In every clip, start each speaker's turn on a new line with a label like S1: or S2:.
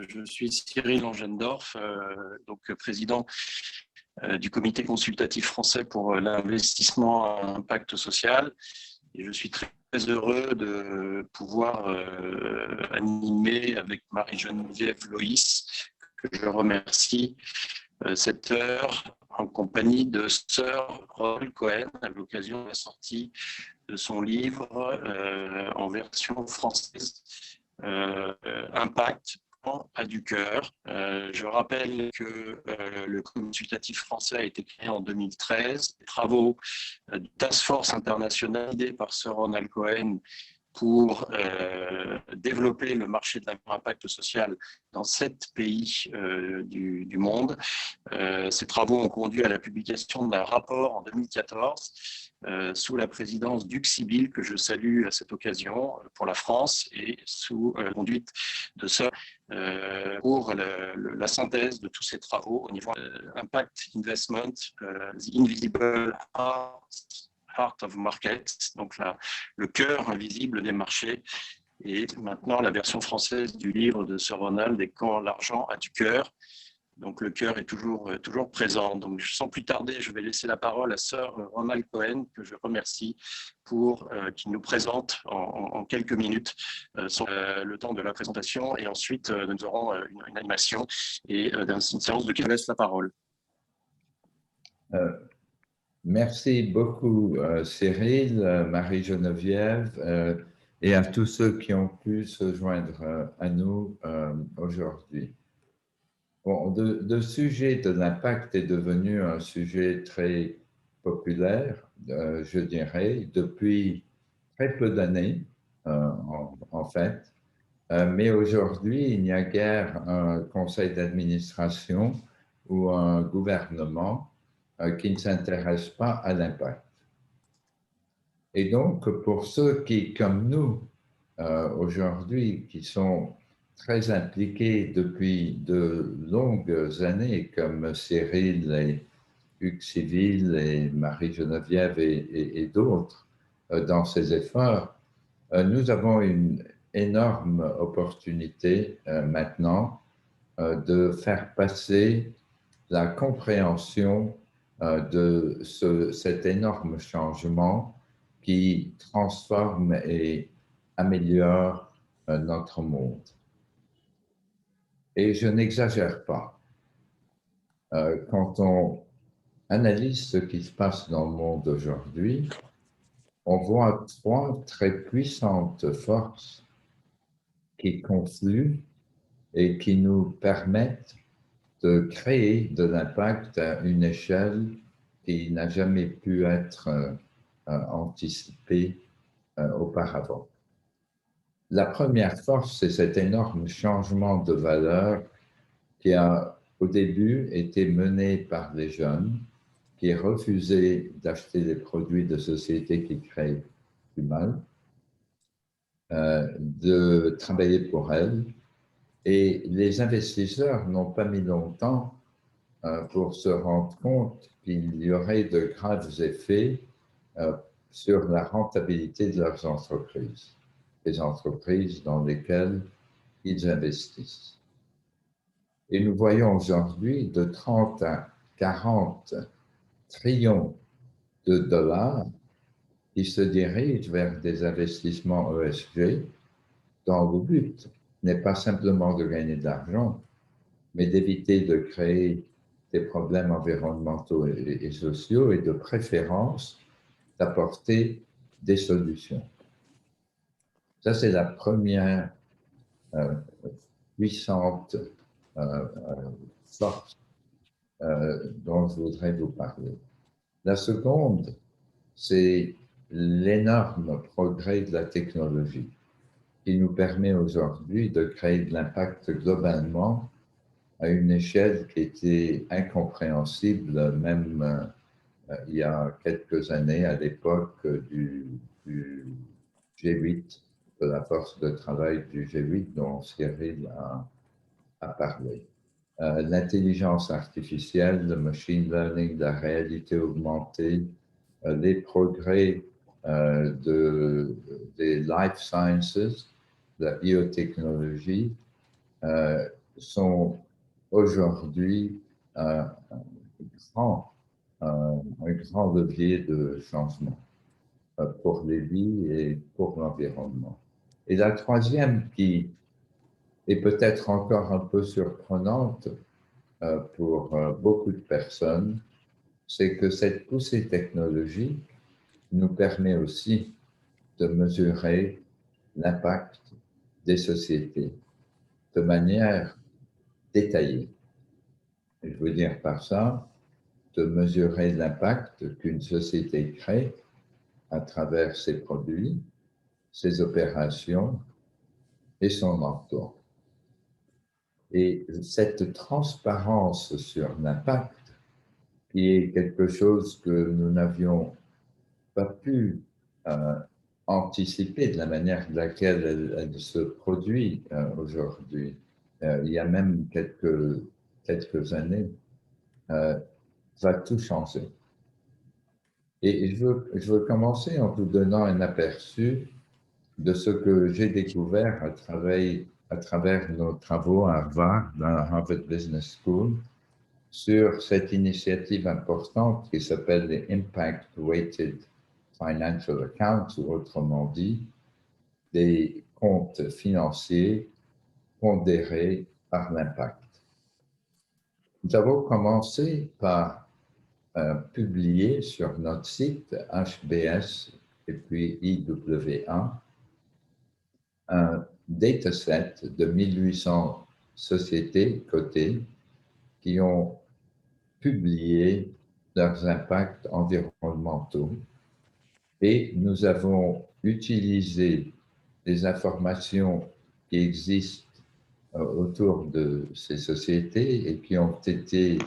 S1: Je suis Cyril Langendorf, donc président du comité consultatif français pour l'investissement à impact social. Et je suis très heureux de pouvoir animer avec Marie-Geneviève Loïs, que je remercie, cette heure en compagnie de Sir Ronald Cohen à l'occasion de la sortie de son livre en version française, Impact à du cœur. Je rappelle que le consultatif français a été créé en 2013. Les travaux de Task Force internationale aidés par Sir Ronald Cohen pour développer le marché de l'impact social dans 7 pays du monde. Ces travaux ont conduit à la publication d'un rapport en 2014 sous la présidence d'Hugues Sibyl, que je salue à cette occasion pour la France, et sous la conduite de Sir pour la synthèse de tous ces travaux au niveau Impact Investment, The Invisible Heart of Markets, donc le cœur invisible des marchés, et maintenant la version française du livre de Sir Ronald, Et quand l'argent a du cœur. Donc le cœur est toujours présent. Donc sans plus tarder, je vais laisser la parole à Sir Ronald Cohen, que je remercie pour qu'il nous présente en quelques minutes le temps de la présentation, et ensuite nous aurons une animation et une séance de qui laisse la parole.
S2: Merci beaucoup Cyril, Marie-Geneviève et à tous ceux qui ont pu se joindre à nous aujourd'hui. Bon, le sujet de l'impact est devenu un sujet très populaire, je dirais, depuis très peu d'années, en fait. Mais aujourd'hui, il n'y a guère un conseil d'administration ou un gouvernement qui ne s'intéresse pas à l'impact. Et donc, pour ceux qui, comme nous, aujourd'hui, qui sont très impliqués depuis de longues années, comme Cyril et Hugues Sibyl et Marie-Geneviève et d'autres, dans ces efforts, nous avons une énorme opportunité maintenant de faire passer la compréhension de cet énorme changement qui transforme et améliore notre monde. Et je n'exagère pas. Quand on analyse ce qui se passe dans le monde aujourd'hui, on voit 3 très puissantes forces qui confluent et qui nous permettent de créer de l'impact à une échelle qui n'a jamais pu être anticipée auparavant. La première force, c'est cet énorme changement de valeur qui a au début été mené par les jeunes qui refusaient d'acheter des produits de société qui créent du mal, de travailler pour elles. Et les investisseurs n'ont pas mis longtemps pour se rendre compte qu'il y aurait de graves effets sur la rentabilité de leurs entreprises, les entreprises dans lesquelles ils investissent. Et nous voyons aujourd'hui de 30 à 40 trillions de dollars qui se dirigent vers des investissements ESG dont le but n'est pas simplement de gagner de l'argent, mais d'éviter de créer des problèmes environnementaux et sociaux, et de préférence d'apporter des solutions. Ça, c'est la première puissante force dont je voudrais vous parler. La seconde, c'est l'énorme progrès de la technologie qui nous permet aujourd'hui de créer de l'impact globalement à une échelle qui était incompréhensible même il y a quelques années, à l'époque du G8, de la force de travail du G8 dont Cyril a parlé. L'intelligence artificielle, le machine learning, la réalité augmentée, les progrès des life sciences, la biotechnologie, sont aujourd'hui grand, un grand levier de changement pour les vies et pour l'environnement. Et la troisième, qui est peut-être encore un peu surprenante pour beaucoup de personnes, c'est que cette poussée technologique nous permet aussi de mesurer l'impact des sociétés de manière détaillée. Et je veux dire par ça, de mesurer l'impact qu'une société crée à travers ses produits, ses opérations et son emploi. Et cette transparence sur l'impact, qui est quelque chose que nous n'avions pas pu anticiper de la manière de laquelle elle se produit aujourd'hui. Il y a même quelques années, va tout changer. Et je veux commencer en vous donnant un aperçu de ce que j'ai découvert à travers nos travaux à Harvard, dans la Harvard Business School, sur cette initiative importante qui s'appelle les Impact Weighted Financial Accounts, ou autrement dit, des comptes financiers pondérés par l'impact. Nous avons commencé par publier sur notre site HBS et puis IWA un dataset de 1800 sociétés cotées qui ont publié leurs impacts environnementaux et nous avons utilisé les informations qui existent autour de ces sociétés et qui ont été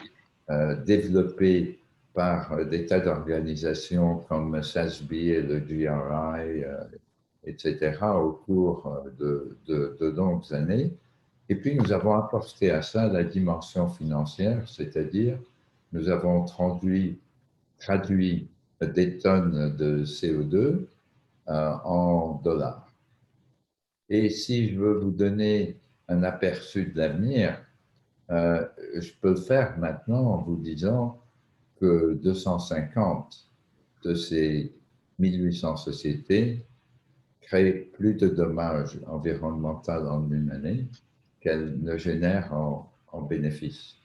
S2: développées par des tas d'organisations comme SASB et le GRI, etc., au cours de longues années. Et puis, nous avons apporté à ça la dimension financière, c'est-à-dire nous avons traduit des tonnes de CO2 en dollars. Et si je veux vous donner un aperçu de l'avenir, je peux le faire maintenant en vous disant que 250 de ces 1800 sociétés créent plus de dommages environnementaux en une année qu'elles ne génèrent en bénéfices.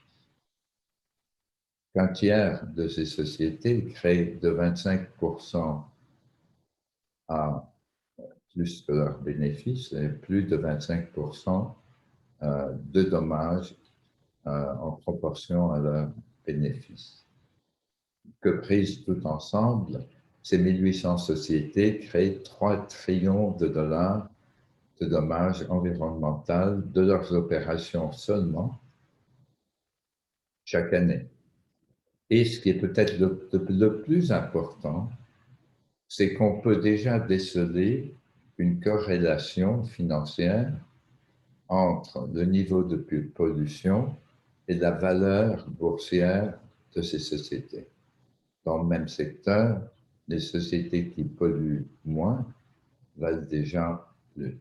S2: Qu'un tiers de ces sociétés créent de 25% à plus que leurs bénéfices et plus de 25% de dommages en proportion à leurs bénéfices. Que prises tout ensemble, ces 1800 sociétés créent 3 trillions de dollars de dommages environnementaux de leurs opérations seulement chaque année. Et ce qui est peut-être le plus important, c'est qu'on peut déjà déceler une corrélation financière entre le niveau de pollution et la valeur boursière de ces sociétés. Dans le même secteur, les sociétés qui polluent moins valent déjà plus.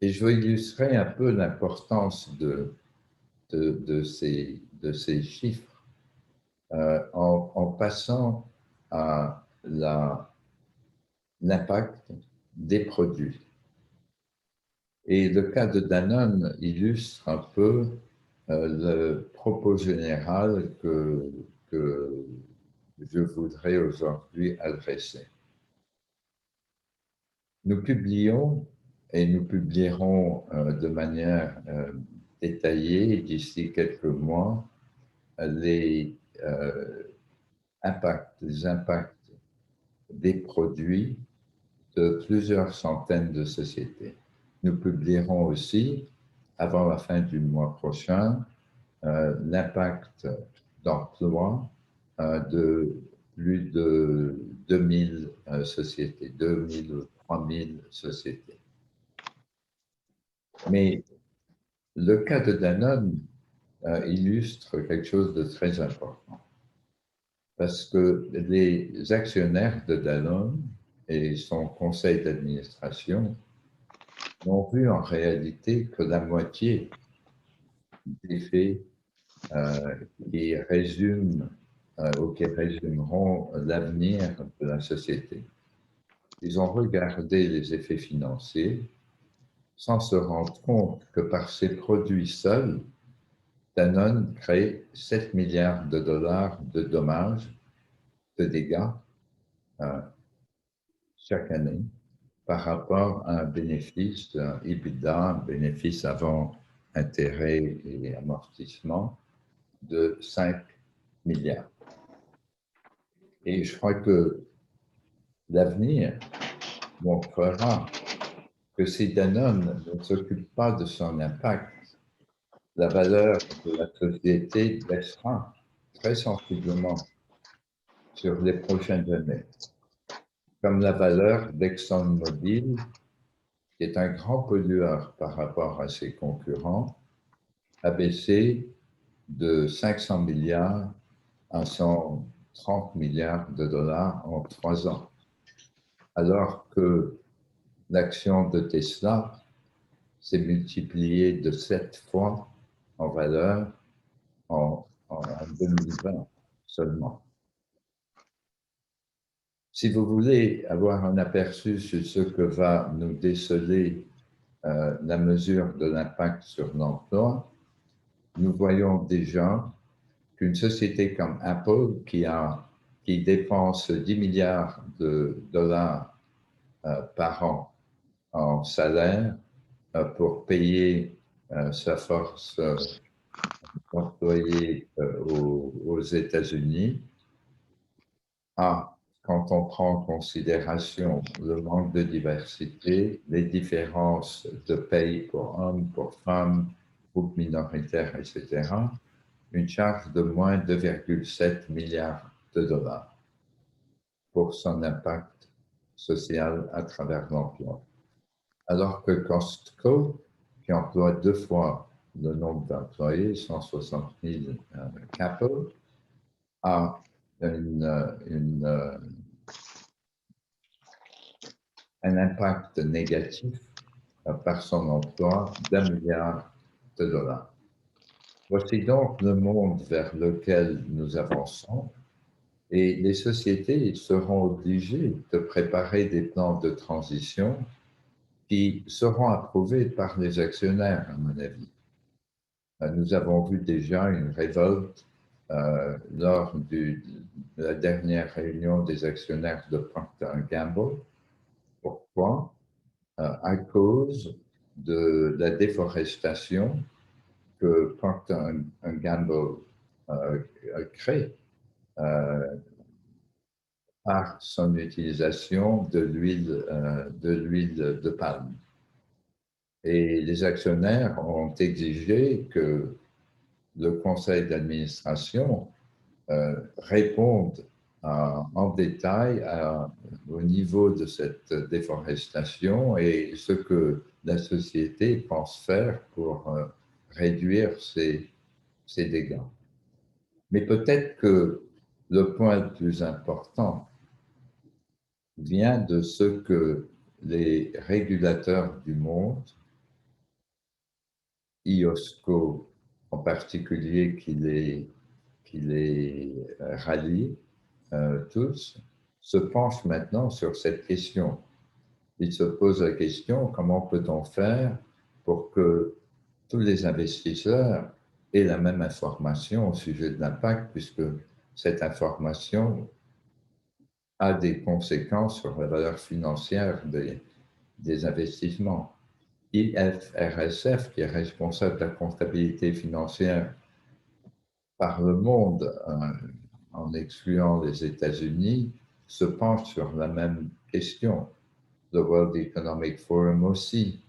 S2: Et je veux illustrer un peu l'importance de ces chiffres en passant à l'impact des produits. Et le cas de Danone illustre un peu le propos général que je voudrais aujourd'hui adresser. Nous publions et nous publierons de manière détaillée d'ici quelques mois les impacts des produits de plusieurs centaines de sociétés. Nous publierons aussi, avant la fin du mois prochain, l'impact d'emploi de plus de 2000 sociétés, 2000 ou 3000 sociétés. Mais le cas de Danone illustre quelque chose de très important. Parce que les actionnaires de Danone et son conseil d'administration n'ont vu en réalité que la moitié faits qui résument ou qui résumeront l'avenir de la société. Ils ont regardé les effets financiers sans se rendre compte que par ces produits seuls, Danone crée 7 milliards de dollars de dommages, de dégâts chaque année par rapport à un bénéfice, un EBITDA, un bénéfice avant intérêt et amortissement de 5 milliards. Et je crois que l'avenir montrera que si Danone ne s'occupe pas de son impact, la valeur de la société baissera très sensiblement sur les prochaines années. Comme la valeur d'ExxonMobil, qui est un grand pollueur par rapport à ses concurrents, a baissé de 500 milliards à 130 milliards de dollars en 3 ans. Alors que l'action de Tesla s'est multipliée de 7 fois en valeur en 2020 seulement. Si vous voulez avoir un aperçu sur ce que va nous déceler la mesure de l'impact sur l'emploi, nous voyons déjà qu'une société comme Apple, qui dépense 10 milliards de dollars par an en salaire pour payer sa force employée aux États-Unis, quand on prend en considération le manque de diversité, les différences de paye pour hommes, pour femmes, groupes minoritaires, etc., une charge de moins de 2,7 milliards de dollars pour son impact social à travers l'emploi. Alors que Costco, qui emploie 2 fois le nombre d'employés, 160 000 capos, a un impact négatif par son emploi d'1 milliard de dollars. Voici donc le monde vers lequel nous avançons et les sociétés seront obligées de préparer des plans de transition qui seront approuvés par les actionnaires, à mon avis. Nous avons vu déjà une révolte lors de la dernière réunion des actionnaires de Procter & Gamble. Pourquoi? À cause de la déforestation que Procter & Gamble crée par son utilisation de l'huile de palme. Et les actionnaires ont exigé que le conseil d'administration réponde en détail au niveau de cette déforestation et ce que la société pense faire pour réduire ces dégâts. Mais peut-être que le point le plus important vient de ce que les régulateurs du monde, IOSCO en particulier, qui les rallie tous, se penchent maintenant sur cette question. Ils se posent la question, comment peut-on faire pour que tous les investisseurs aient la même information au sujet de l'impact, puisque cette information a des conséquences sur la valeur financière des investissements. IFRSF, qui est responsable de la comptabilité financière par le monde, en excluant les États-Unis, se penche sur la même question. Le World Economic Forum aussi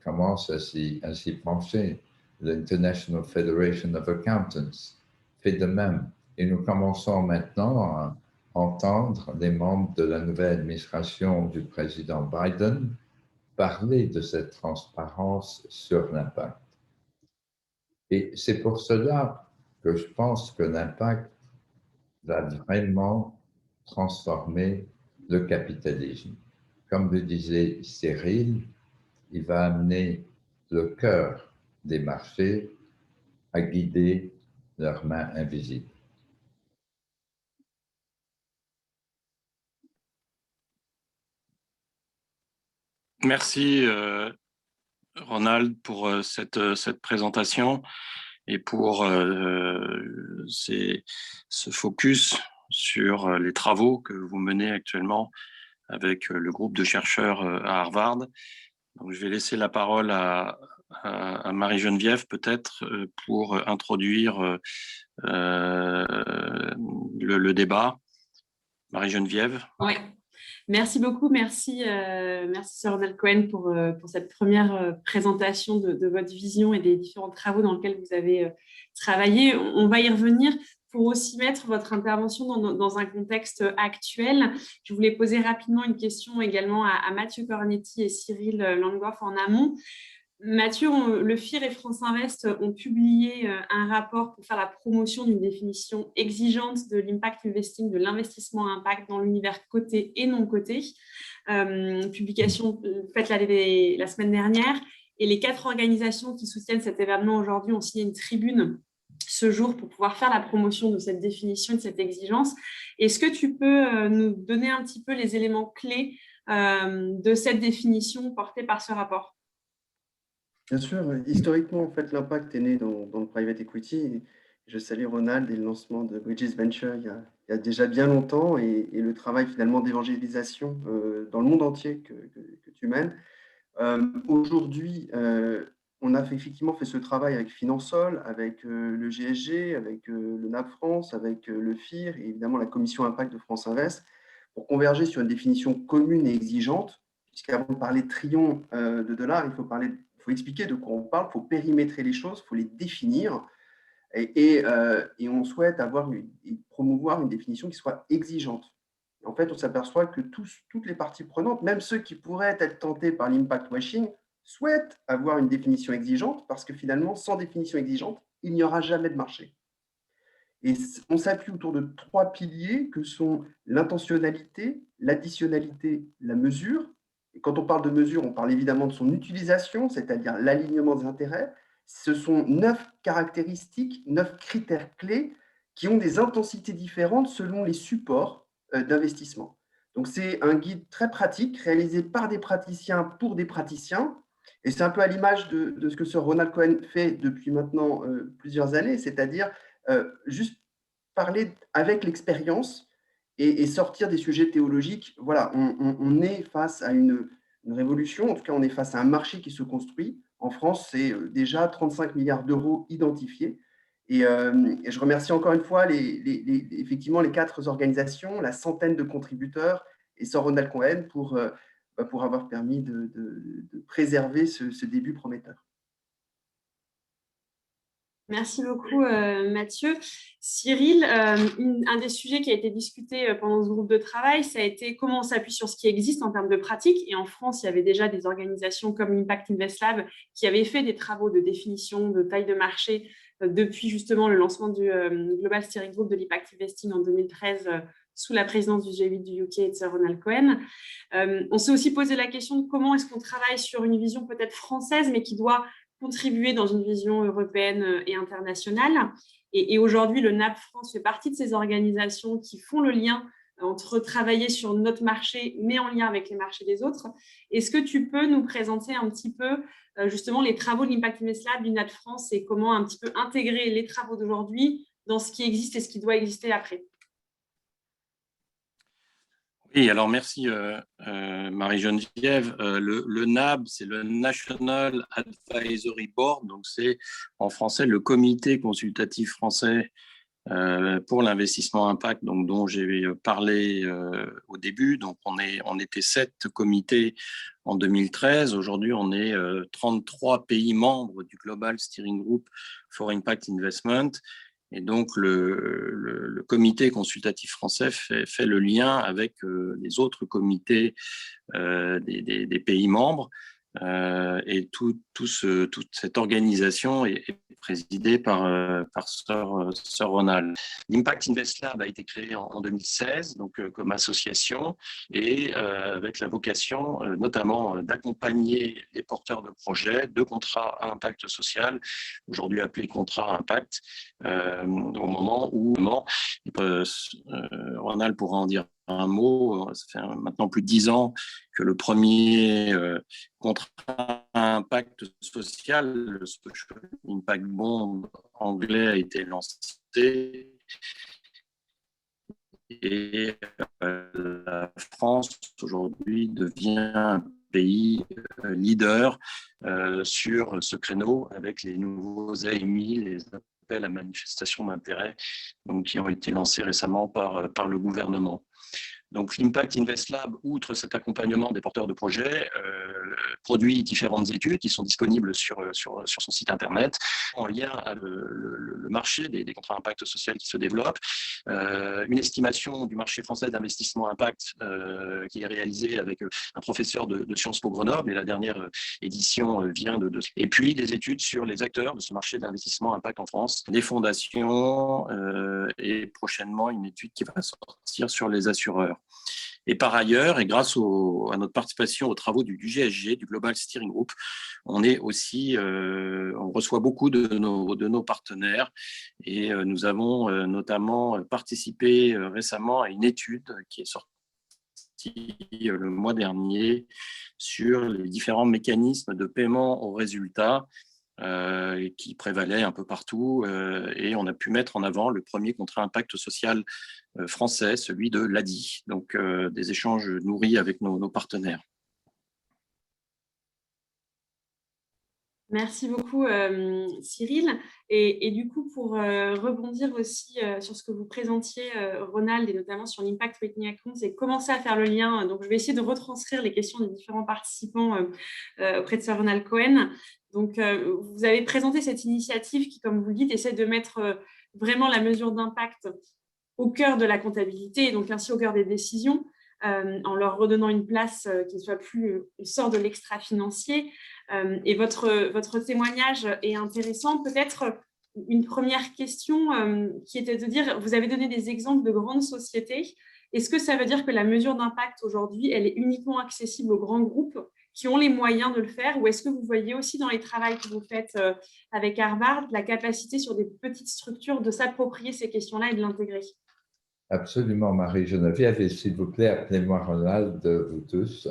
S2: commence à s'y pencher. L'International Federation of Accountants fait de même. Et nous commençons maintenant à entendre les membres de la nouvelle administration du président Biden parler de cette transparence sur l'impact. Et c'est pour cela que je pense que l'impact va vraiment transformer le capitalisme. Comme le disait Cyril, il va amener le cœur des marchés à guider leurs mains invisibles.
S1: Merci Ronald pour cette présentation et pour ce focus sur les travaux que vous menez actuellement avec le groupe de chercheurs à Harvard. Donc, je vais laisser la parole à Marie-Geneviève peut-être pour introduire le débat. Marie-Geneviève.
S3: Oui, merci beaucoup. Merci Sir Ronald Cohen pour cette première présentation de votre vision et des différents travaux dans lesquels vous avez travaillé. On va y revenir pour aussi mettre votre intervention dans un contexte actuel. Je voulais poser rapidement une question également à Mathieu Cornetti et Cyril Langhoff en amont. Mathieu, le FIR et France Invest ont publié un rapport pour faire la promotion d'une définition exigeante de l'impact investing, de l'investissement à impact dans l'univers coté et non coté. Publication faite la semaine dernière. Et les 4 organisations qui soutiennent cet événement aujourd'hui ont signé une tribune ce jour pour pouvoir faire la promotion de cette définition et de cette exigence. Est-ce que tu peux nous donner un petit peu les éléments clés de cette définition portée par ce rapport ?
S4: Bien sûr, historiquement, en fait, l'impact est né dans le private equity. Je salue Ronald et le lancement de Bridges Venture il y a déjà bien longtemps et le travail finalement d'évangélisation dans le monde entier que tu mènes. Aujourd'hui, on a effectivement fait ce travail avec Finansol, avec le GSG, avec le NAB France, avec le FIR et évidemment la commission impact de France Invest pour converger sur une définition commune et exigeante. Puisqu'avant de parler de trillions de dollars, il faut expliquer de quoi on parle, il faut périmétrer les choses, il faut les définir et on souhaite promouvoir une définition qui soit exigeante. En fait, on s'aperçoit que toutes les parties prenantes, même ceux qui pourraient être tentés par l'impact washing, souhaitent avoir une définition exigeante parce que finalement, sans définition exigeante, il n'y aura jamais de marché. Et on s'appuie autour de 3 piliers que sont l'intentionnalité, l'additionnalité, la mesure. Et quand on parle de mesure, on parle évidemment de son utilisation, c'est-à-dire l'alignement des intérêts. Ce sont 9 caractéristiques, 9 critères clés qui ont des intensités différentes selon les supports d'investissement. Donc, c'est un guide très pratique, réalisé par des praticiens pour des praticiens. Et c'est un peu à l'image de ce que Sir Ronald Cohen fait depuis maintenant plusieurs années, c'est-à-dire juste parler avec l'expérience et sortir des sujets théologiques. Voilà, on est face à une révolution, en tout cas, on est face à un marché qui se construit. En France, c'est déjà 35 milliards d'euros identifiés. Et je remercie encore une fois effectivement les 4 organisations, la centaine de contributeurs et Sir Ronald Cohen pour avoir permis de préserver ce début prometteur.
S3: Merci beaucoup, Mathieu. Cyril, un des sujets qui a été discuté pendant ce groupe de travail, ça a été comment on s'appuie sur ce qui existe en termes de pratiques. Et en France, il y avait déjà des organisations comme l'Impact Invest Lab qui avaient fait des travaux de définition de taille de marché depuis justement le lancement du Global Steering Group de l'Impact Investing en 2013 sous la présidence du G8 du UK et de Sir Ronald Cohen. On s'est aussi posé la question de comment est-ce qu'on travaille sur une vision peut-être française, mais qui doit contribuer dans une vision européenne et internationale. Et aujourd'hui, le NAB France fait partie de ces organisations qui font le lien entre travailler sur notre marché, mais en lien avec les marchés des autres. Est-ce que tu peux nous présenter un petit peu justement les travaux de l'Impact Invest Lab du NAB France et comment un petit peu intégrer les travaux d'aujourd'hui dans ce qui existe et ce qui doit exister après ?
S1: Oui, alors merci Marie-Geneviève. Le NAB, c'est le National Advisory Board, donc c'est en français le comité consultatif français pour l'investissement impact, donc dont j'ai parlé au début. Donc on était 7 comités en 2013. Aujourd'hui, on est 33 pays membres du Global Steering Group for Impact Investment. Et donc, le comité consultatif français fait le lien avec les autres comités des pays membres. Et toute cette organisation est présidé par Sir Ronald. L'Impact Invest Lab a été créé en 2016, donc comme association, et avec la vocation notamment d'accompagner les porteurs de projets, de contrats à impact social, aujourd'hui appelés contrats à impact, au moment où Ronald pourra en dire un mot. Ça fait maintenant plus de 10 ans que le premier contrat à impact social, le Social Impact Bond anglais, a été lancé. Et la France aujourd'hui devient un pays leader sur ce créneau avec les nouveaux AMI, les appels à manifestation d'intérêt, qui ont été lancés récemment par le gouvernement. Donc, l'Impact Invest Lab, outre cet accompagnement des porteurs de projets, produit différentes études qui sont disponibles sur son site internet en lien avec le marché des contrats impact social qui se développe. Une estimation du marché français d'investissement impact qui est réalisée avec un professeur de Sciences Po Grenoble, et la dernière édition vient de... Et puis des études sur les acteurs de ce marché d'investissement impact en France, les fondations et prochainement une étude qui va sortir sur les assureurs. Et par ailleurs, et grâce à notre participation aux travaux du GSG, du Global Steering Group, on reçoit beaucoup de nos partenaires, et nous avons notamment participé récemment à une étude qui est sortie le mois dernier sur les différents mécanismes de paiement aux résultats qui prévalait un peu partout, et on a pu mettre en avant le premier contrat impact social français, celui de l'ADI, donc des échanges nourris avec nos partenaires.
S3: Merci beaucoup Cyril. Et du coup, pour rebondir aussi sur ce que vous présentiez, Ronald, et notamment sur l'Impact Whitney Accounts, et commencer à faire le lien. Donc, je vais essayer de retranscrire les questions des différents participants auprès de Sir Ronald Cohen. Donc, vous avez présenté cette initiative qui, comme vous le dites, essaie de mettre vraiment la mesure d'impact au cœur de la comptabilité, et donc ainsi au cœur des décisions, en leur redonnant une place qui ne soit plus au sort de l'extra-financier. Et votre témoignage est intéressant. Peut-être une première question qui était de dire, vous avez donné des exemples de grandes sociétés. Est-ce que ça veut dire que la mesure d'impact aujourd'hui, elle est uniquement accessible aux grands groupes qui ont les moyens de le faire, ou est-ce que vous voyez aussi dans les travaux que vous faites avec Harvard la capacité sur des petites structures de s'approprier ces questions-là et de l'intégrer?
S2: Absolument, Marie-Geneviève, et s'il vous plaît, appelez-moi Ronald, vous tous.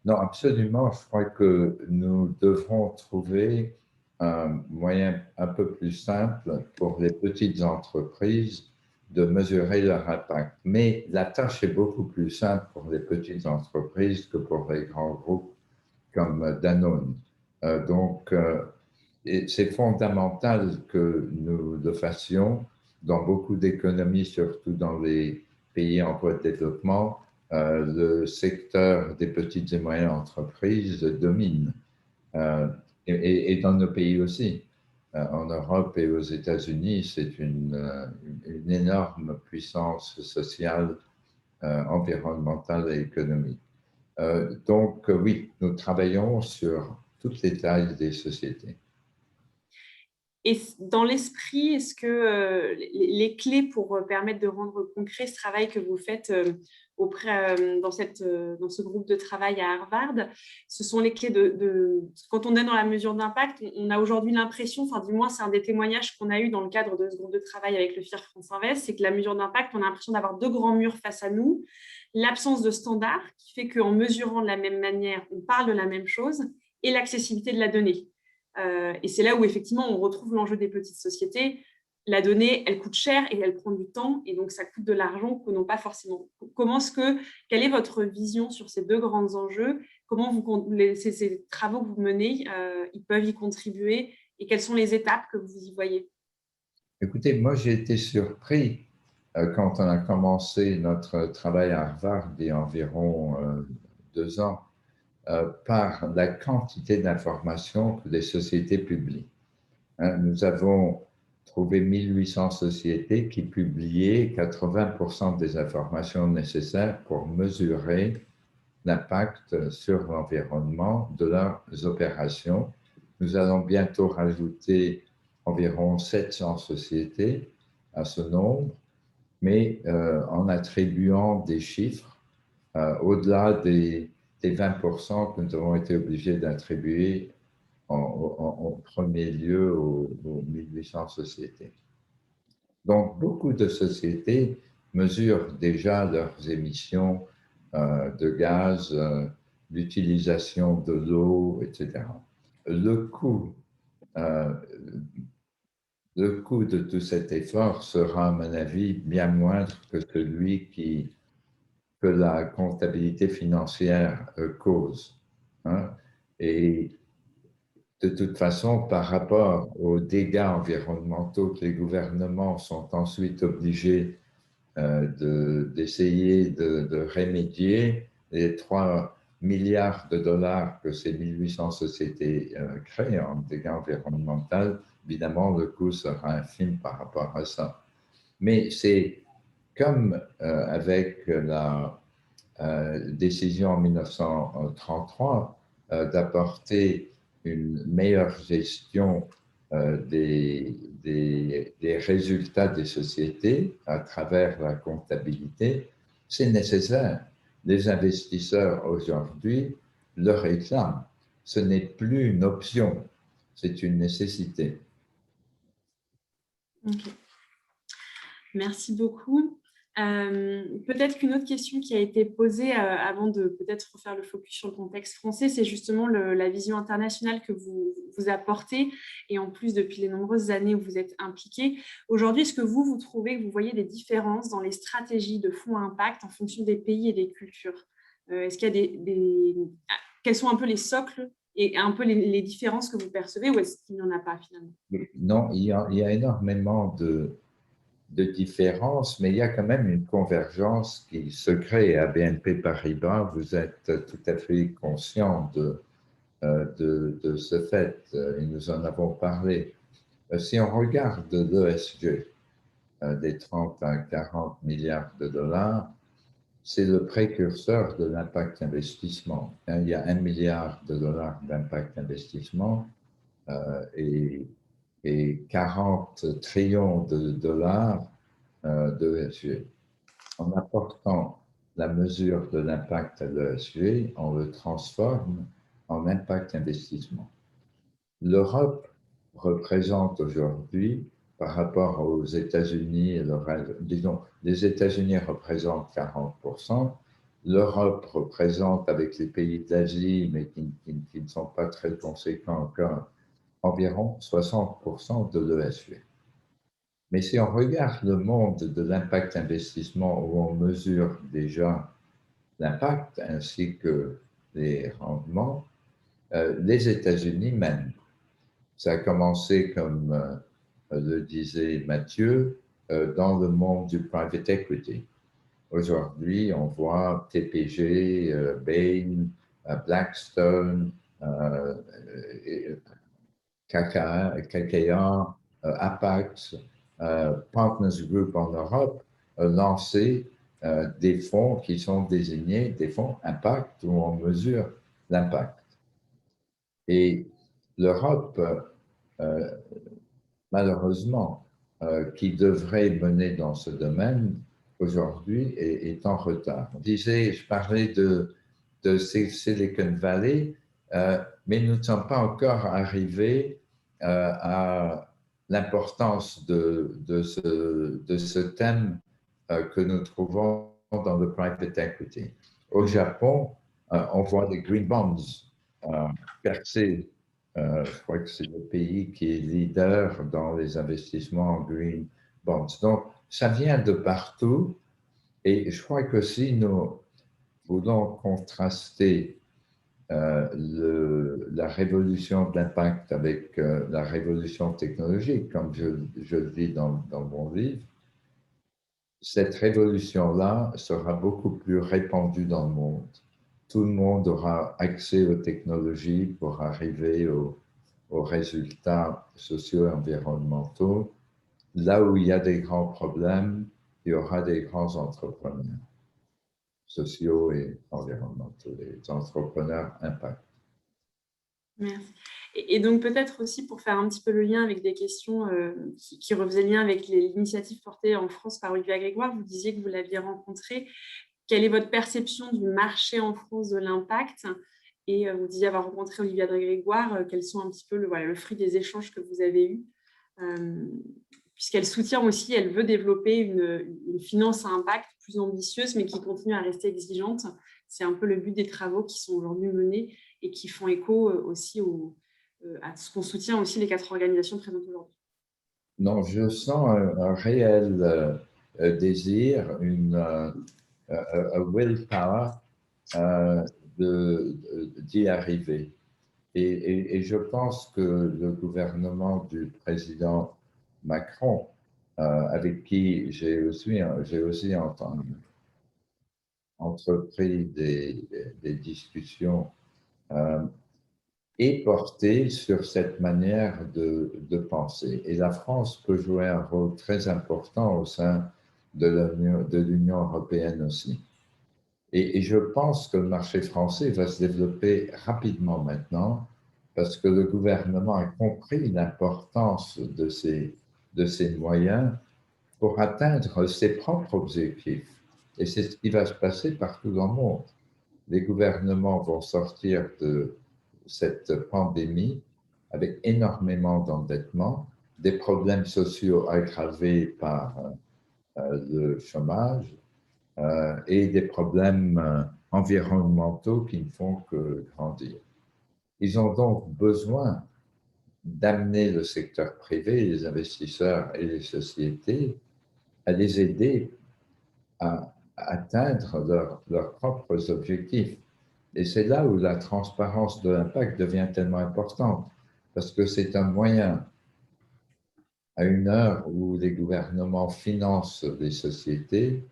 S2: Non, absolument, je crois que nous devrons trouver un moyen un peu plus simple pour les petites entreprises de mesurer leur impact. Mais la tâche est beaucoup plus simple pour les petites entreprises que pour les grands groupes comme Danone. Donc, c'est fondamental que nous le fassions dans beaucoup d'économies, surtout dans les pays en voie de développement. Le secteur des petites et moyennes entreprises domine, et dans nos pays aussi. En Europe et aux États-Unis, c'est une énorme puissance sociale, environnementale et économique. Donc, oui, nous travaillons sur toutes les tailles des sociétés.
S3: Et dans l'esprit, est-ce que les clés pour permettre de rendre concret ce travail que vous faites dans ce groupe de travail à Harvard, ce sont les clés quand on est dans la mesure d'impact, on a aujourd'hui l'impression, enfin du moins c'est un des témoignages qu'on a eu dans le cadre de ce groupe de travail avec le FIR France Invest, c'est que la mesure d'impact, on a l'impression d'avoir deux grands murs face à nous, l'absence de standards qui fait qu'en mesurant de la même manière, on parle de la même chose, et l'accessibilité de la donnée. Et c'est là où effectivement on retrouve l'enjeu des petites sociétés. La donnée, elle coûte cher et elle prend du temps, et donc ça coûte de l'argent que n'ont pas forcément. Quelle est votre vision sur ces deux grands enjeux? Comment ces travaux que vous menez, ils peuvent y contribuer, et quelles sont les étapes que vous y voyez?
S2: Écoutez, moi j'ai été surpris quand on a commencé notre travail à Harvard il y a environ 2 ans, par la quantité d'informations que les sociétés publient. Nous avons trouvé 1800 sociétés qui publiaient 80% des informations nécessaires pour mesurer l'impact sur l'environnement de leurs opérations. Nous allons bientôt rajouter environ 700 sociétés à ce nombre, mais en attribuant des chiffres au-delà des 20% que nous avons été obligés d'attribuer en premier lieu aux 1800 sociétés. Donc, beaucoup de sociétés mesurent déjà leurs émissions de gaz, l'utilisation de l'eau, etc. Le coût de tout cet effort sera, à mon avis, bien moindre que celui que la comptabilité financière cause. Hein. Et de toute façon, par rapport aux dégâts environnementaux que les gouvernements sont ensuite obligés d'essayer de remédier, les 3 milliards de dollars que ces 1800 sociétés créent en dégâts environnementaux, évidemment, le coût sera infime par rapport à ça. Mais c'est comme avec la décision en 1933 d'apporter une meilleure gestion des résultats des sociétés à travers la comptabilité, c'est nécessaire. Les investisseurs aujourd'hui le réclament. Ce n'est plus une option, c'est une nécessité.
S3: Okay. Merci beaucoup. Peut-être qu'une autre question qui a été posée avant de peut-être refaire le focus sur le contexte français, c'est justement la vision internationale que vous apportez et en plus depuis les nombreuses années où vous êtes impliqués. Aujourd'hui, est-ce que vous trouvez que vous voyez des différences dans les stratégies de fonds à impact en fonction des pays et des cultures? Est-ce qu'il y a quels sont un peu les socles et un peu les différences que vous percevez ou est-ce qu'il n'y en a pas finalement?
S2: Non, il y a énormément de différences, mais il y a quand même une convergence qui se crée à BNP Paribas. Vous êtes tout à fait conscient de ce fait, et nous en avons parlé. Si on regarde l'ESG, des 30 à 40 milliards de dollars, c'est le précurseur de l'impact investissement. Il y a 1 milliard de dollars d'impact investissement et 40 trillions de dollars d'ESG. En apportant la mesure de l'impact à l'ESG, on le transforme en impact investissement. L'Europe représente aujourd'hui, par rapport aux États-Unis, disons, les États-Unis représentent 40%, l'Europe représente, avec les pays d'Asie, mais qui ne sont pas très conséquents encore, environ 60% de l'ESG. Mais si on regarde le monde de l'impact investissement où on mesure déjà l'impact ainsi que les rendements, les États-Unis mènent. Ça a commencé, comme le disait Mathieu, dans le monde du private equity. Aujourd'hui, on voit TPG, Bain, Blackstone, KKR, Apax, Partners Group en Europe, lancer des fonds qui sont désignés des fonds impact où on mesure l'impact. Et l'Europe, malheureusement, qui devrait mener dans ce domaine, aujourd'hui est en retard. Je parlais de Silicon Valley, mais nous ne sommes pas encore arrivés à l'importance de ce thème que nous trouvons dans le private equity. Au Japon, on voit des green bonds percer. Je crois que c'est le pays qui est leader dans les investissements en green bonds. Donc, ça vient de partout. Et je crois que si nous voulons contraster la révolution de l'impact avec la révolution technologique, comme je le dis dans mon livre, cette révolution-là sera beaucoup plus répandue dans le monde. Tout le monde aura accès aux technologies pour arriver aux résultats sociaux et environnementaux. Là où il y a des grands problèmes, il y aura des grands entrepreneurs sociaux et environnementaux, les entrepreneurs impact.
S3: Merci. Et donc peut-être aussi pour faire un petit peu le lien avec des questions qui refaisaient lien avec l'initiative portée en France par Olivier Grégoire, vous disiez que vous l'aviez rencontré. Quelle est votre perception du marché en France de l'impact? Et vous disiez avoir rencontré Olivier Grégoire, quels sont un petit peu le fruit des échanges que vous avez eus, puisqu'elle soutient aussi, elle veut développer une finance à impact plus ambitieuse, mais qui continue à rester exigeante. C'est un peu le but des travaux qui sont aujourd'hui menés et qui font écho aussi à ce qu'on soutient aussi les 4 organisations présentes aujourd'hui.
S2: Non, je sens un réel désir, un willpower d'y arriver. Et je pense que le gouvernement du président Macron, avec qui j'ai aussi entrepris des discussions, est porté sur cette manière de penser. Et la France peut jouer un rôle très important au sein de l'Union européenne aussi. Et je pense que le marché français va se développer rapidement maintenant parce que le gouvernement a compris l'importance de ces moyens pour atteindre ses propres objectifs. Et c'est ce qui va se passer partout dans le monde. Les gouvernements vont sortir de cette pandémie avec énormément d'endettement, des problèmes sociaux aggravés par le chômage, et des problèmes environnementaux qui ne font que grandir. Ils ont donc besoin d'amener le secteur privé, les investisseurs et les sociétés à les aider à atteindre leurs propres objectifs. Et c'est là où la transparence de l'impact devient tellement importante, parce que c'est un moyen, à une heure où les gouvernements financent les sociétés,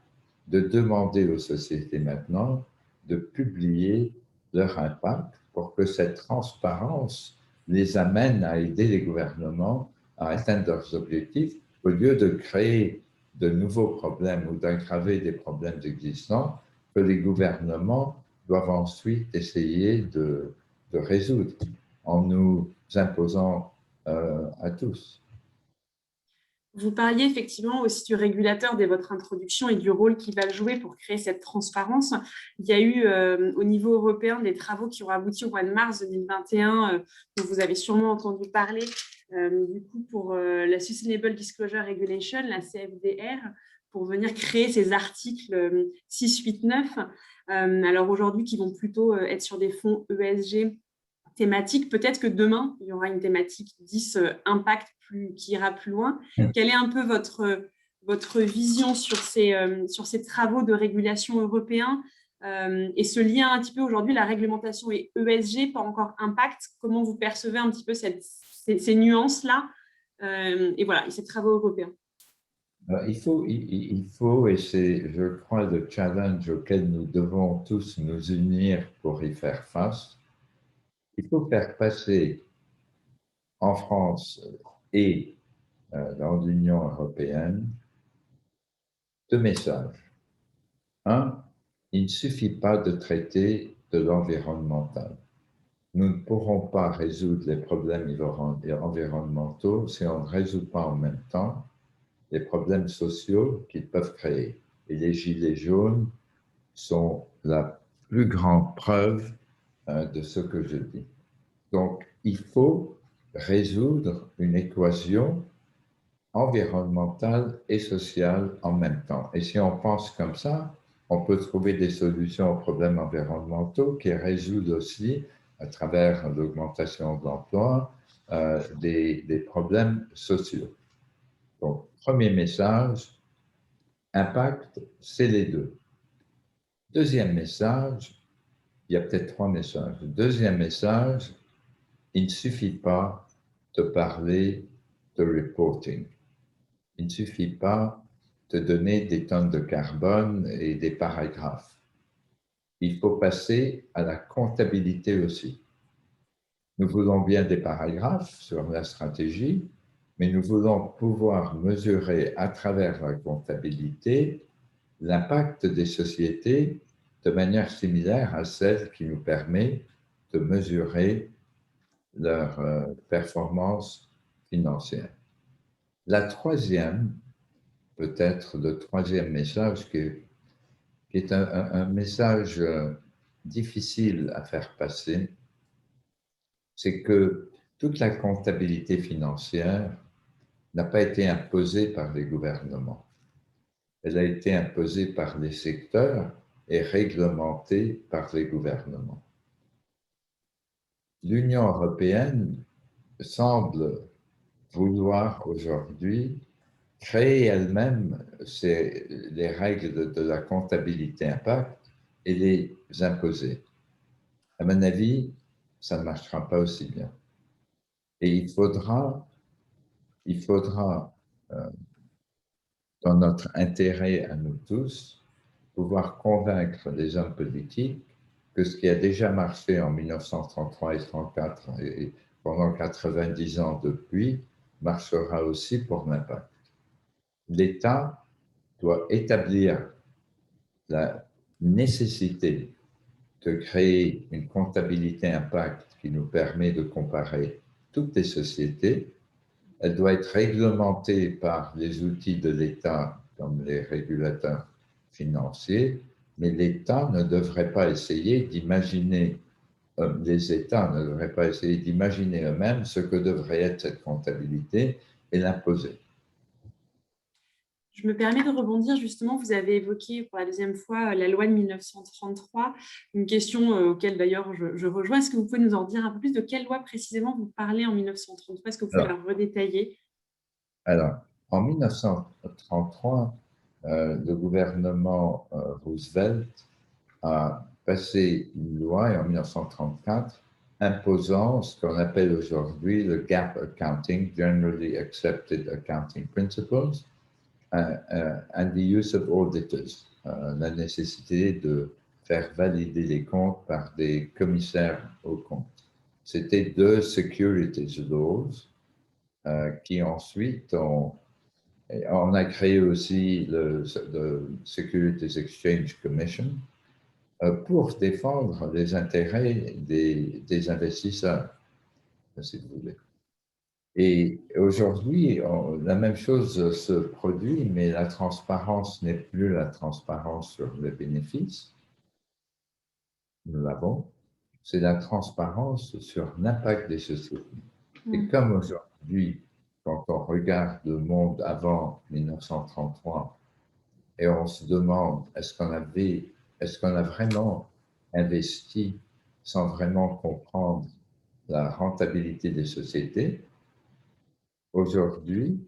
S2: de demander aux sociétés maintenant de publier leur impact pour que cette transparence les amène à aider les gouvernements à atteindre leurs objectifs au lieu de créer de nouveaux problèmes ou d'aggraver des problèmes existants que les gouvernements doivent ensuite essayer de résoudre en nous imposant à tous.
S3: Vous parliez effectivement aussi du régulateur dès votre introduction et du rôle qu'il va jouer pour créer cette transparence. Il y a eu au niveau européen des travaux qui ont abouti au mois de mars 2021, dont vous avez sûrement entendu parler, du coup pour la Sustainable Disclosure Regulation, la CFDR, pour venir créer ces articles 6, 8, 9. Alors aujourd'hui, qui vont plutôt être sur des fonds ESG thématiques. Peut-être que demain, il y aura une thématique 10 impact qui ira plus loin. Quelle est un peu votre vision sur ces travaux de régulation européens et ce lien un petit peu aujourd'hui, la réglementation est ESG, pas encore impact. Comment vous percevez un petit peu ces nuances-là et voilà, et ces travaux européens?
S2: Il faut, et c'est, je crois, le challenge auquel nous devons tous nous unir pour y faire face. Il faut faire passer en France et dans l'Union européenne 2 messages. Un, il ne suffit pas de traiter de l'environnemental. Nous ne pourrons pas résoudre les problèmes environnementaux si on ne résout pas en même temps les problèmes sociaux qu'ils peuvent créer. Et les gilets jaunes sont la plus grande preuve de ce que je dis. Donc, il faut résoudre une équation environnementale et sociale en même temps. Et si on pense comme ça, on peut trouver des solutions aux problèmes environnementaux qui résoudent aussi, à travers l'augmentation de l'emploi, des problèmes sociaux. Donc, premier message, impact, c'est les deux. Deuxième message, il y a peut-être 3 messages. Deuxième message, il ne suffit pas de parler de reporting. Il ne suffit pas de donner des tonnes de carbone et des paragraphes. Il faut passer à la comptabilité aussi. Nous voulons bien des paragraphes sur la stratégie, mais nous voulons pouvoir mesurer à travers la comptabilité l'impact des sociétés de manière similaire à celle qui nous permet de mesurer leur performance financière. La troisième, peut-être le troisième message, qui est un message difficile à faire passer, c'est que toute la comptabilité financière n'a pas été imposée par les gouvernements. Elle a été imposée par les secteurs et réglementée par les gouvernements. L'Union européenne semble vouloir aujourd'hui créer elle-même les règles de la comptabilité impact et les imposer. À mon avis, ça ne marchera pas aussi bien. Et il faudra dans notre intérêt à nous tous, pouvoir convaincre les hommes politiques que ce qui a déjà marché en 1933 et 1934 et pendant 90 ans depuis, marchera aussi pour l'impact. L'État doit établir la nécessité de créer une comptabilité impact qui nous permet de comparer toutes les sociétés. Elle doit être réglementée par les outils de l'État, comme les régulateurs financiers, mais l'État ne devrait pas essayer d'imaginer, les États ne devraient pas essayer d'imaginer eux-mêmes ce que devrait être cette comptabilité et l'imposer.
S3: Je me permets de rebondir justement, vous avez évoqué pour la deuxième fois la loi de 1933, une question auquel d'ailleurs je rejoins. Est-ce que vous pouvez nous en dire un peu plus de quelle loi précisément vous parlez en 1933? Est-ce que vous pouvez la redétailler?
S2: Alors, en 1933, le gouvernement Roosevelt a passé une loi, et en 1934, imposant ce qu'on appelle aujourd'hui le GAAP Accounting, Generally Accepted Accounting Principles, and the use of auditors, la nécessité de faire valider les comptes par des commissaires aux comptes. C'était deux securities laws qui ensuite on a créé aussi le Securities Exchange Commission pour défendre les intérêts des investisseurs, si vous voulez. Et aujourd'hui, la même chose se produit, mais la transparence n'est plus la transparence sur les bénéfices. Nous l'avons. C'est la transparence sur l'impact des sociétés. Et comme aujourd'hui, quand on regarde le monde avant 1933 et on se demande est-ce qu'on a vraiment investi sans vraiment comprendre la rentabilité des sociétés, aujourd'hui,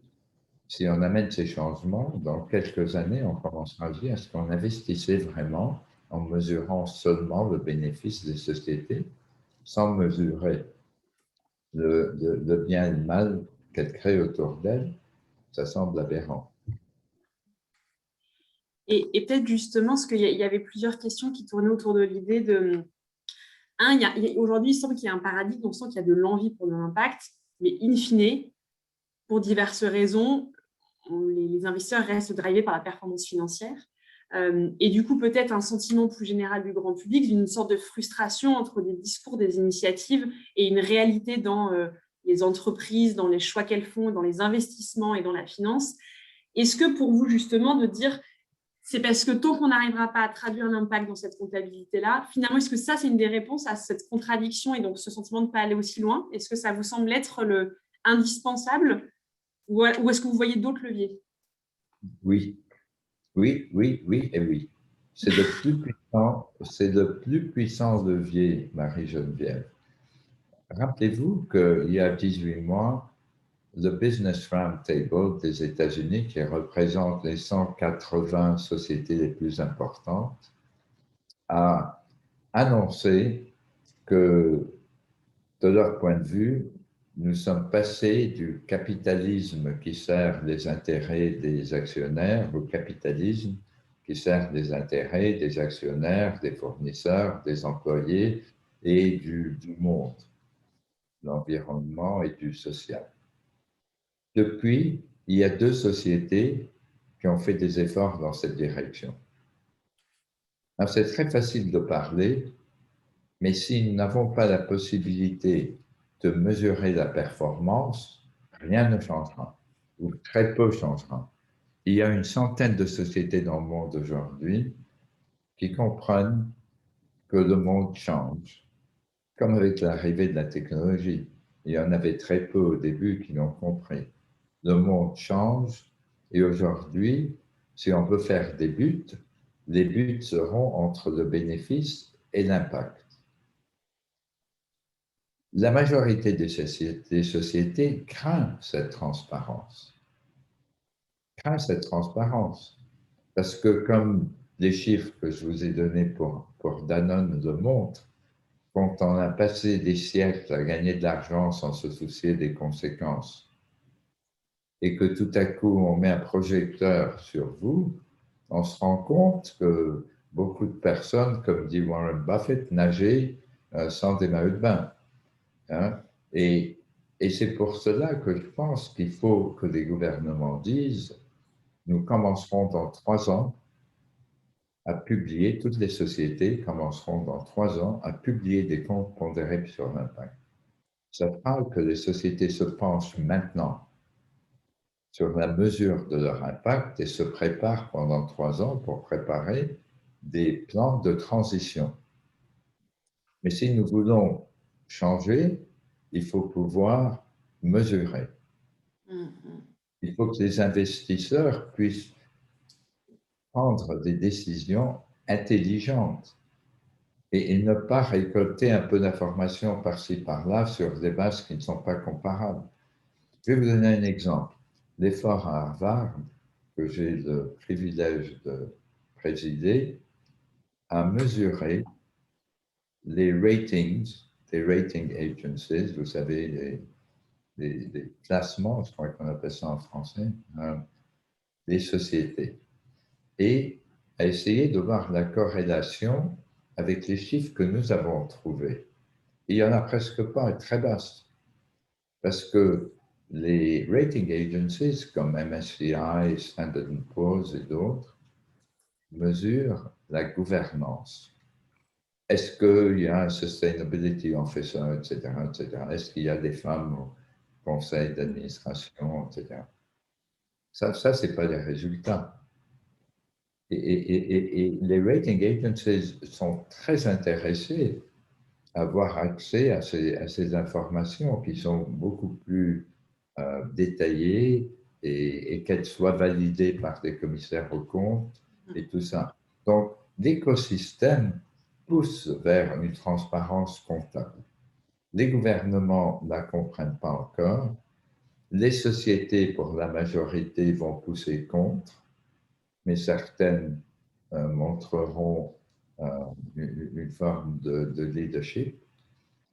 S2: si on amène ces changements, dans quelques années, on commencera à dire est-ce qu'on investissait vraiment en mesurant seulement le bénéfice des sociétés sans mesurer le bien et le mal qu'elles créent autour d'elles? Ça semble aberrant.
S3: Et peut-être justement, parce qu'il y avait plusieurs questions qui tournaient autour de l'idée de... aujourd'hui, il semble qu'il y a un paradigme, on sent qu'il y a de l'envie pour l'impact, mais in fine, pour diverses raisons, les investisseurs restent drivés par la performance financière. Et du coup, peut-être un sentiment plus général du grand public, d'une sorte de frustration entre des discours, des initiatives et une réalité dans les entreprises, dans les choix qu'elles font, dans les investissements et dans la finance. Est-ce que pour vous, justement, de dire c'est parce que tant qu'on n'arrivera pas à traduire l'impact dans cette comptabilité-là, finalement, est-ce que ça, c'est une des réponses à cette contradiction et donc ce sentiment de ne pas aller aussi loin? Est-ce que ça vous semble être indispensable ou est-ce que vous voyez d'autres leviers?
S2: Oui, oui, oui, oui et oui. C'est le plus puissant levier, Marie-Geneviève. Rappelez-vous qu'il y a 18 mois, le Business Roundtable des États-Unis, qui représente les 180 sociétés les plus importantes, a annoncé que, de leur point de vue, nous sommes passés du capitalisme qui sert les intérêts des actionnaires au capitalisme qui sert les intérêts des actionnaires, des fournisseurs, des employés et du monde, de l'environnement et du social. Depuis, il y a deux sociétés qui ont fait des efforts dans cette direction. C'est très facile de parler, mais si nous n'avons pas la possibilité de mesurer la performance, rien ne changera, ou très peu changera. Il y a une centaine de sociétés dans le monde aujourd'hui qui comprennent que le monde change, comme avec l'arrivée de la technologie. Il y en avait très peu au début qui l'ont compris. Le monde change et aujourd'hui, si on veut faire des buts, les buts seront entre le bénéfice et l'impact. La majorité des sociétés craint cette transparence. Parce que comme les chiffres que je vous ai donnés pour Danone le montrent, quand on a passé des siècles à gagner de l'argent sans se soucier des conséquences, et que tout à coup on met un projecteur sur vous, on se rend compte que beaucoup de personnes, comme dit Warren Buffett, nageaient sans des maillots de bain. Hein? Et c'est pour cela que je pense qu'il faut que les gouvernements disent, nous commencerons dans 3 ans à publier, toutes les sociétés commenceront dans 3 ans à publier des comptes pondérés sur l'impact. Ça fera que les sociétés se penchent maintenant sur la mesure de leur impact et se préparent pendant 3 ans pour préparer des plans de transition. Mais si nous voulons changer, il faut pouvoir mesurer. Il faut que les investisseurs puissent prendre des décisions intelligentes et ne pas récolter un peu d'informations par-ci, par-là sur des bases qui ne sont pas comparables. Je vais vous donner un exemple. L'effort à Harvard, que j'ai le privilège de présider, a mesuré les ratings des rating agencies, vous savez, les classements, je crois qu'on appelle ça en français, des sociétés, et a essayé de voir la corrélation avec les chiffres que nous avons trouvés. Il n'y en a presque pas, très basse, parce que les rating agencies comme MSCI, Standard & Poor's et d'autres mesurent la gouvernance. Est-ce qu'il y a un sustainability officer, etc., etc. Est-ce qu'il y a des femmes au conseil d'administration, etc. Ça ce n'est pas les résultats. Et les rating agencies sont très intéressés à avoir accès à ces informations qui sont beaucoup plus détaillées et qu'elles soient validées par des commissaires aux comptes et tout ça. Donc, l'écosystème pousse vers une transparence comptable. Les gouvernements ne la comprennent pas encore. Les sociétés, pour la majorité, vont pousser contre, mais certaines montreront une forme de leadership.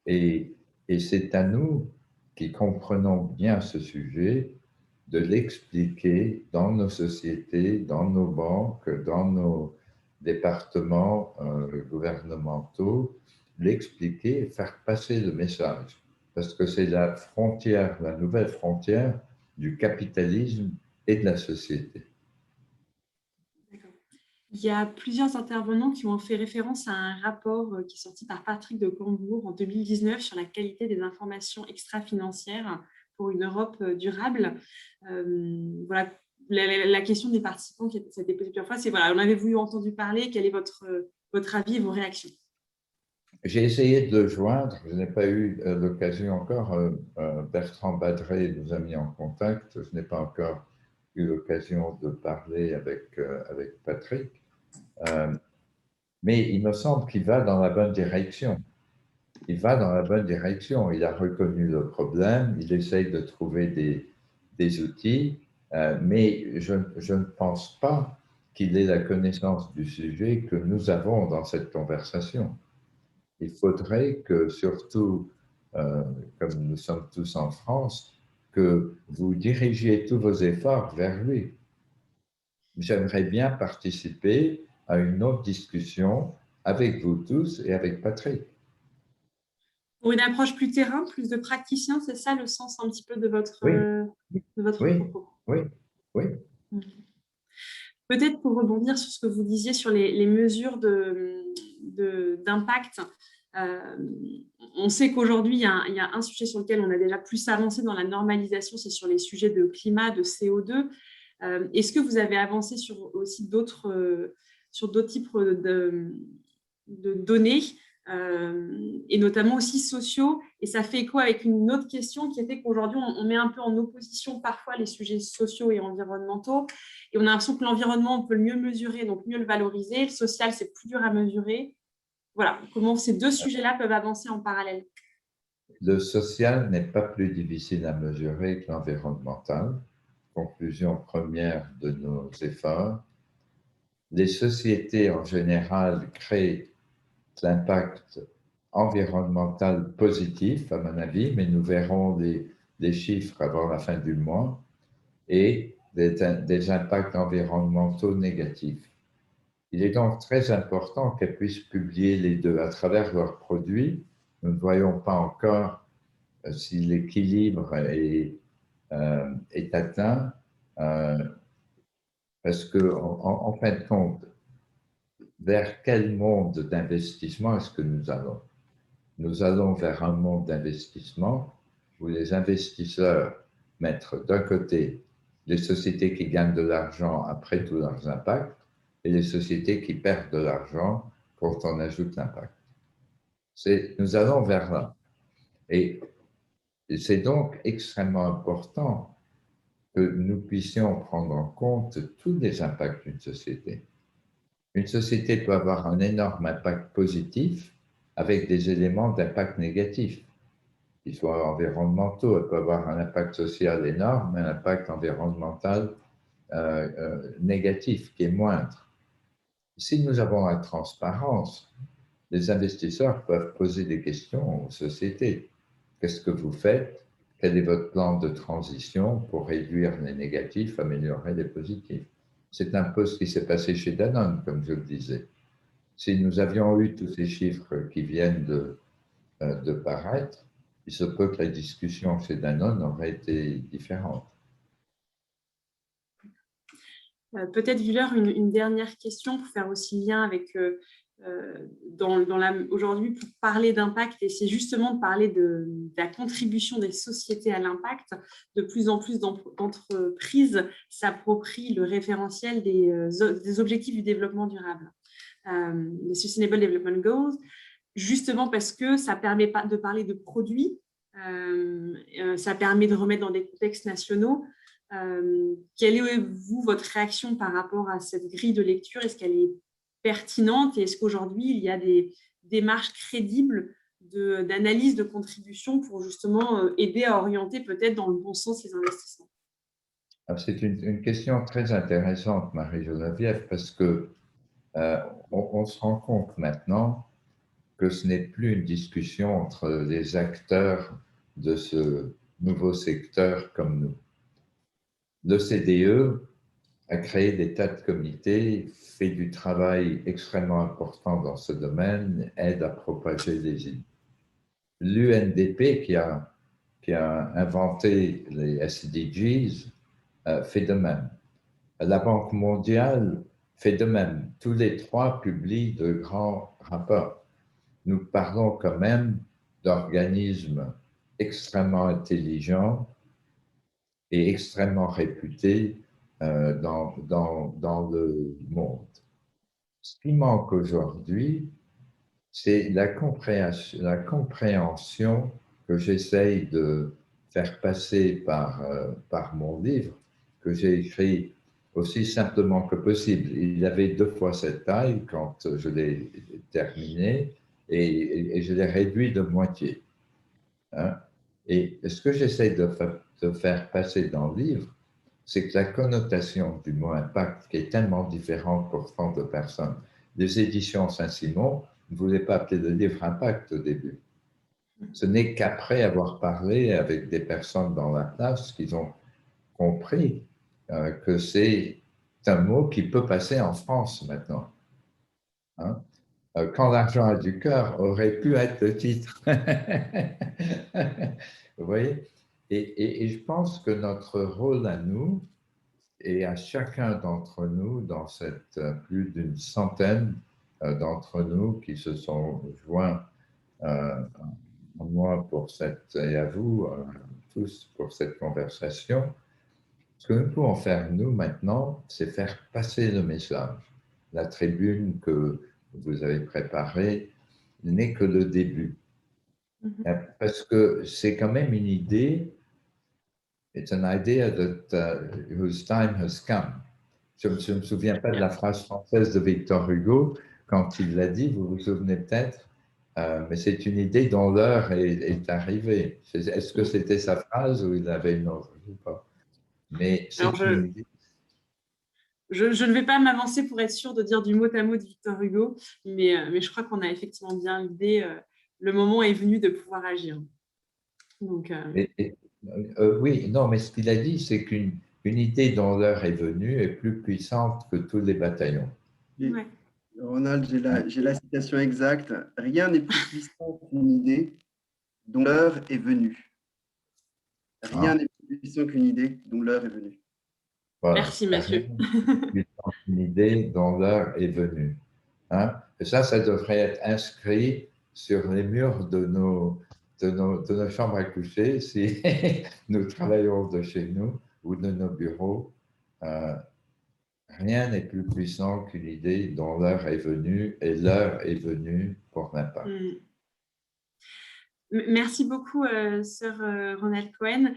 S2: Et c'est à nous qui comprenons bien ce sujet de l'expliquer dans nos sociétés, dans nos banques, dans nos départements gouvernementaux, l'expliquer et faire passer le message. Parce que c'est la frontière, la nouvelle frontière du capitalisme et de la société.
S3: Il y a plusieurs intervenants qui ont fait référence à un rapport qui est sorti par Patrick de Cambourg en 2019 sur la qualité des informations extra-financières pour une Europe durable. Voilà, la question des participants qui s'est posée plusieurs fois, c'est voilà, on avait voulu entendu parler, quel est votre avis et vos réactions?
S2: J'ai essayé de le joindre, je n'ai pas eu l'occasion encore. Bertrand Badré nous a mis en contact, je n'ai pas encore eu l'occasion de parler avec Patrick. Mais il me semble qu'il va dans la bonne direction. Il va dans la bonne direction. Il a reconnu le problème, il essaye de trouver des outils, mais je ne pense pas qu'il ait la connaissance du sujet que nous avons dans cette conversation. Il faudrait que, surtout, comme nous sommes tous en France, que vous dirigiez tous vos efforts vers lui. J'aimerais bien participer à une autre discussion avec vous tous et avec Patrick.
S3: Pour une approche plus terrain, plus de praticien, c'est ça le sens un petit peu de votre, propos?
S2: Oui.
S3: Peut-être pour rebondir sur ce que vous disiez sur les mesures d'impact, On sait qu'aujourd'hui, il y a un sujet sur lequel on a déjà plus avancé dans la normalisation, c'est sur les sujets de climat, de CO2. Est-ce que vous avez avancé sur aussi d'autres types de données et notamment aussi sociaux? Et ça fait écho avec une autre question qui était qu'aujourd'hui, on met un peu en opposition parfois les sujets sociaux et environnementaux. Et on a l'impression que l'environnement, on peut le mieux mesurer, donc mieux le valoriser. Le social, c'est plus dur à mesurer. Voilà, comment ces deux sujets-là peuvent avancer en parallèle.
S2: Le social n'est pas plus difficile à mesurer que l'environnemental. Conclusion première de nos efforts. Les sociétés en général créent l'impact environnemental positif, à mon avis, mais nous verrons des chiffres avant la fin du mois, et des impacts environnementaux négatifs. Il est donc très important qu'elles puissent publier les deux. À travers leurs produits, nous ne voyons pas encore si l'équilibre est atteint, parce qu'en fin de compte, vers quel monde d'investissement est-ce que nous allons? Nous allons vers un monde d'investissement où les investisseurs mettent d'un côté les sociétés qui gagnent de l'argent après tous leurs impacts et les sociétés qui perdent de l'argent quand on ajoute l'impact. Nous allons vers là. Et c'est donc extrêmement important que nous puissions prendre en compte tous les impacts d'une société. Une société peut avoir un énorme impact positif avec des éléments d'impact négatif, qui soient environnementaux. Elle peut avoir un impact social énorme, mais un impact environnemental négatif qui est moindre. Si nous avons la transparence, les investisseurs peuvent poser des questions aux sociétés. Qu'est-ce que vous faites? Quel est votre plan de transition pour réduire les négatifs, améliorer les positifs? C'est un peu ce qui s'est passé chez Danone, comme je le disais. Si nous avions eu tous ces chiffres qui viennent de paraître, il se peut que la discussion chez Danone aurait été différente.
S3: Peut-être, Wüller, une dernière question pour faire aussi lien avec aujourd'hui, pour parler d'impact, et c'est justement de parler de la contribution des sociétés à l'impact. De plus en plus d'entreprises s'approprient le référentiel des objectifs du développement durable, les Sustainable Development Goals, justement parce que ça permet de parler de produits, ça permet de remettre dans des contextes nationaux. Quelle est, vous, votre réaction par rapport à cette grille de lecture? Est-ce qu'elle est pertinente et est-ce qu'aujourd'hui, il y a des démarches crédibles d'analyse de contribution pour justement aider à orienter peut-être dans le bon sens ces investissements?
S2: C'est une question très intéressante, Marie-Geneviève, parce que on se rend compte maintenant que ce n'est plus une discussion entre les acteurs de ce nouveau secteur comme nous. L'OCDE a créé des tas de comités, fait du travail extrêmement important dans ce domaine, aide à propager les idées. L'UNDP, qui a inventé les SDGs, fait de même. La Banque mondiale fait de même. Tous les trois publient de grands rapports. Nous parlons quand même d'organismes extrêmement intelligents et extrêmement réputés dans le monde. Ce qui manque aujourd'hui, c'est la compréhension que j'essaye de faire passer par mon livre, que j'ai écrit aussi simplement que possible. Il avait 2 fois cette taille quand je l'ai terminé et je l'ai réduit de moitié. Hein? Et ce que j'essaie de faire passer dans le livre, c'est que la connotation du mot impact, qui est tellement différente pour tant de personnes, les éditions Saint-Simon ne voulaient pas appeler le livre impact au début. Ce n'est qu'après avoir parlé avec des personnes dans la classe qu'ils ont compris que c'est un mot qui peut passer en France maintenant. Hein? Quand l'argent a du cœur aurait pu être le titre. Vous voyez? Et je pense que notre rôle à nous, et à chacun d'entre nous, dans cette plus d'une centaine d'entre nous qui se sont joints à moi et à vous tous pour cette conversation. Ce que nous pouvons faire, nous, maintenant, c'est faire passer le message. La tribune que vous avez préparée n'est que le début. Parce que c'est quand même une idée, it's an idea that whose time has come. Je ne me souviens pas de la phrase française de Victor Hugo quand il l'a dit, vous vous souvenez peut-être, mais c'est une idée dont l'heure est arrivée. Est-ce que c'était sa phrase ou il avait une autre? Je ne sais pas. Mais c'est une idée.
S3: Je ne vais pas m'avancer pour être sûre de dire du mot à mot de Victor Hugo, mais je crois qu'on a effectivement bien l'idée. Le moment est venu de pouvoir agir. Donc,
S2: oui, non, mais ce qu'il a dit, c'est qu'une idée dont l'heure est venue est plus puissante que tous les bataillons.
S3: Ouais.
S4: Ronald, j'ai la citation exacte. Rien n'est plus puissant qu'une idée dont l'heure est venue. Rien n'est plus puissant qu'une idée dont l'heure est venue.
S2: Voilà.
S3: Merci, Mathieu.
S2: Une idée dont l'heure est venue. Hein? Et ça devrait être inscrit sur les murs de nos chambres à coucher si nous travaillons de chez nous ou de nos bureaux. Rien n'est plus puissant qu'une idée dont l'heure est venue, et l'heure est venue pour l'impact.
S3: Merci beaucoup, Sir Ronald Cohen.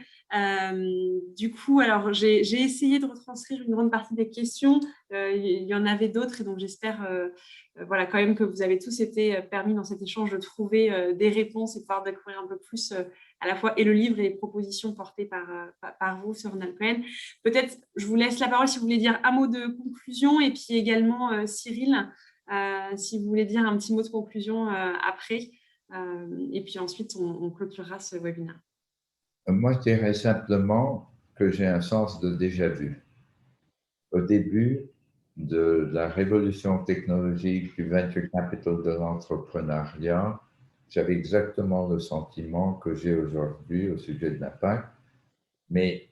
S3: Du coup, alors j'ai essayé de retranscrire une grande partie des questions. Il y en avait d'autres, et donc j'espère voilà, quand même que vous avez tous été permis dans cet échange de trouver des réponses et de pouvoir découvrir un peu plus à la fois et le livre et les propositions portées par vous, Sir Ronald Cohen. Peut-être, je vous laisse la parole si vous voulez dire un mot de conclusion, et puis également Cyril, si vous voulez dire un petit mot de conclusion après. Et puis ensuite, on clôturera ce webinaire.
S2: Moi, je dirais simplement que j'ai un sens de déjà-vu. Au début de la révolution technologique, du venture capital, de l'entrepreneuriat, j'avais exactement le sentiment que j'ai aujourd'hui au sujet de l'impact. Mais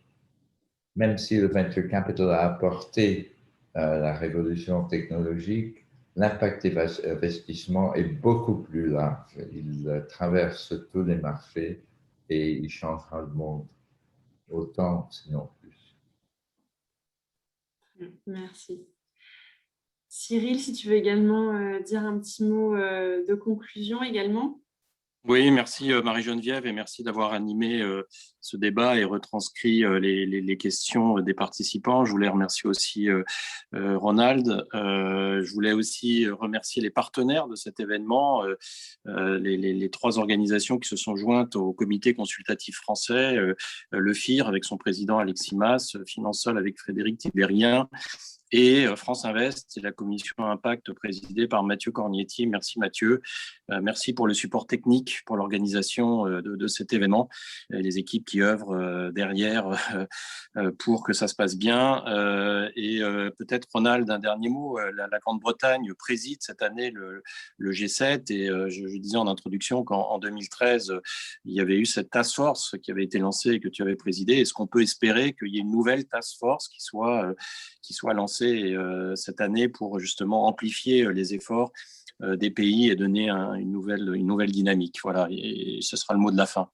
S2: même si le venture capital a apporté la révolution technologique, l'impact investissement est beaucoup plus large. Il traverse tous les marchés et il changera le monde autant, sinon plus.
S3: Merci. Cyril, si tu veux également dire un petit mot de conclusion également.
S1: Oui, merci Marie-Geneviève, et merci d'avoir animé ce débat et retranscrit les questions des participants. Je voulais remercier aussi Ronald. Je voulais aussi remercier les partenaires de cet événement, les trois organisations qui se sont jointes au comité consultatif français, le FIR avec son président Alexis Mas, Finansol avec Frédéric Thibérien, et France Invest, c'est la commission Impact présidée par Mathieu Cornietti. Merci Mathieu. Merci pour le support technique, pour l'organisation de cet événement, les équipes qui œuvrent derrière pour que ça se passe bien. Et peut-être, Ronald, un dernier mot. La Grande-Bretagne préside cette année le G7, et je disais en introduction qu'en 2013, il y avait eu cette task force qui avait été lancée et que tu avais présidée. Est-ce qu'on peut espérer qu'il y ait une nouvelle task force qui soit lancée cette année pour justement amplifier les efforts des pays et donner une nouvelle dynamique? Voilà, et ce sera le mot de la fin.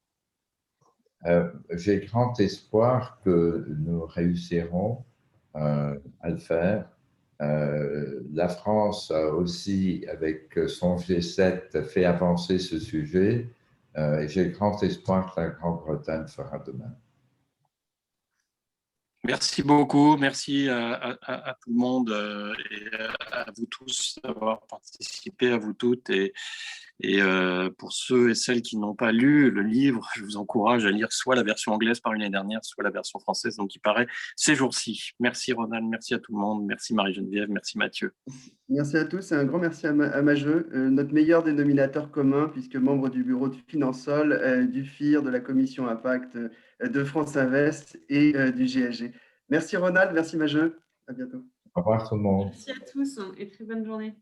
S2: J'ai grand espoir que nous réussirons à le faire. La France a aussi, avec son G7, fait avancer ce sujet, et j'ai grand espoir que la Grande-Bretagne fera de même.
S1: Merci beaucoup, merci à tout le monde et à vous tous d'avoir participé, à vous toutes. Et pour ceux et celles qui n'ont pas lu le livre, je vous encourage à lire soit la version anglaise par l'année dernière, soit la version française, donc qui paraît ces jours-ci. Merci Ronald, merci à tout le monde, merci Marie-Geneviève, merci Mathieu.
S4: Merci à tous et un grand merci à Majeux, notre meilleur dénominateur commun, puisque membre du bureau de Finansol, du FIR, de la commission Impact de France Invest et du GSG. Merci Ronald, merci Majeux, à bientôt.
S2: Au revoir tout le monde.
S3: Merci à tous et très bonne journée.